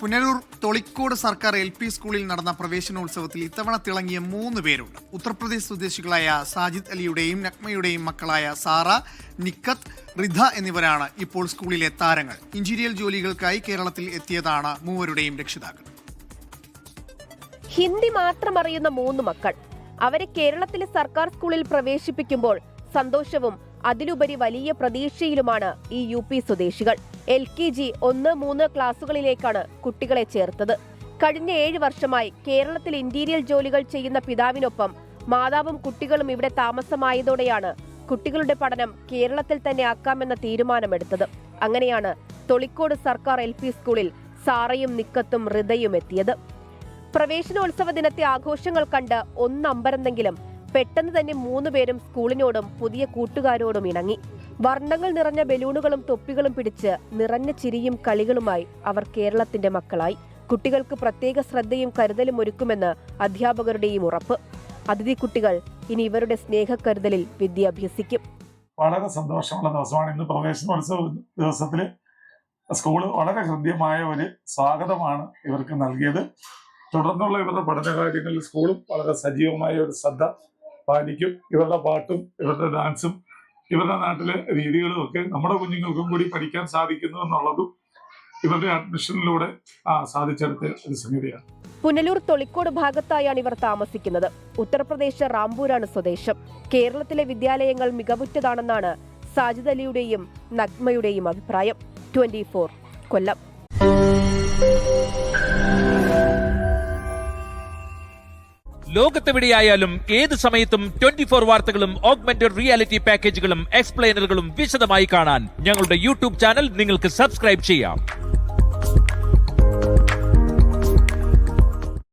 പുനലൂർ തൊളിക്കോട് സർക്കാർ LP സ്കൂളിൽ നടന്ന പ്രവേശനോത്സവത്തിൽ ഇത്തവണ തിളങ്ങിയ 3 പേരുണ്ട്. ഉത്തർപ്രദേശ് സ്വദേശികളായ സാജിദ് അലിയുടെയും നഗ്മയുടെയും മക്കളായ സാറ, നിക്കത്ത്, റിധ എന്നിവരാണ് ഇപ്പോൾ സ്കൂളിലെ താരങ്ങൾ. എഞ്ചിനീയർ ജോലികൾക്കായി കേരളത്തിൽ എത്തിയതാണ് മൂവരുടെയും രക്ഷിതാക്കൾ. ഹിന്ദി മാത്രം അറിയുന്ന 3 മക്കൾ. അവരെ കേരളത്തിലെ സർക്കാർ സ്കൂളിൽ പ്രവേശിപ്പിക്കുമ്പോൾ സന്തോഷവും അതിലുപരി വലിയ പ്രതീക്ഷയിലുമാണ് ഈ UP സ്വദേശികൾ. LKG 1-3 ക്ലാസുകളിലേക്കാണ് കുട്ടികളെ ചേർത്തത്. കഴിഞ്ഞ 7 വർഷമായി കേരളത്തിൽ ഇന്റീരിയർ ജോലികൾ ചെയ്യുന്ന പിതാവിനൊപ്പം മാതാവും കുട്ടികളും ഇവിടെ താമസമായതോടെയാണ് കുട്ടികളുടെ പഠനം കേരളത്തിൽ തന്നെ ആക്കാമെന്ന തീരുമാനമെടുത്തത്. അങ്ങനെയാണ് തൊളിക്കോട് സർക്കാർ LP സ്കൂളിൽ സാറയും നിക്കത്തും റിതയും എത്തിയത്. പ്രവേശനോത്സവ ദിനത്തെ ആഘോഷങ്ങൾ കണ്ട് ഒന്നമ്പരന്നെങ്കിലും പെട്ടെന്ന് തന്നെ 3 പേരും സ്കൂളിനോടും പുതിയ കൂട്ടുകാരോടും ഇണങ്ങി. വർണ്ണങ്ങൾ നിറഞ്ഞ ബലൂണുകളും തൊപ്പികളും പിടിച്ച് നിറഞ്ഞ ചിരിയും കളികളുമായി അവർ കേരളത്തിന്റെ മക്കളായി. കുട്ടികൾക്ക് പ്രത്യേക ശ്രദ്ധയും കരുതലും ഒരുക്കുമെന്ന് അധ്യാപകരുടെയും ഉറപ്പ്. അതിഥി കുട്ടികൾ ഇനി ഇവരുടെ സ്നേഹക്കരുതലിൽ വിദ്യ അഭ്യസിക്കും. വളരെ സന്തോഷമുള്ള ദിവസമാണ് ഇന്ന്. പ്രവേശനോത്സവ ദിവസത്തിൽ സ്കൂള് വളരെ ഹൃദ്യമായ ഒരു സ്വാഗതമാണ് ഇവർക്ക് നൽകിയത്. തുടർന്നുള്ള ഇവരുടെ പഠനകാര്യങ്ങളിൽ സ്കൂളും വളരെ സജീവമായ ഒരു ശ്രദ്ധ പാലിക്കും. ഇവരുടെ പാട്ടും ഇവരുടെ ഡാൻസും ഇവരുടെ നാട്ടിലെ രീതികളും ഒക്കെ നമ്മുടെ കുഞ്ഞുങ്ങൾക്കും കൂടി പഠിക്കാൻ സാധിക്കുന്നു എന്നുള്ളതും ഇവരുടെ അഡ്മിഷനിലൂടെ സാധിച്ചെടുത്ത ഒരു സംഗതിയാണ്. പുനലൂർ തൊളിക്കോട് ഭാഗത്തായാണ് ഇവർ താമസിക്കുന്നത്. ഉത്തർപ്രദേശ് റാംപൂരാണ് സ്വദേശം. കേരളത്തിലെ വിദ്യാലയങ്ങൾ മികവുറ്റതാണെന്നാണ് സാജിദ് അലിയുടെയും നഗ്മയുടെയും അഭിപ്രായം. 24 കൊല്ലം. ലോകത്തെവിടെയായാലും ഏത് സമയത്തും 24 വാർത്തകളും ഓഗ്മെന്റഡ് റിയാലിറ്റി പാക്കേജുകളും എക്സ്പ്ലെയിനറുകളും വിശദമായി കാണാൻ ഞങ്ങളുടെ YouTube ചാനൽ നിങ്ങൾക്ക് സബ്സ്ക്രൈബ് ചെയ്യാം.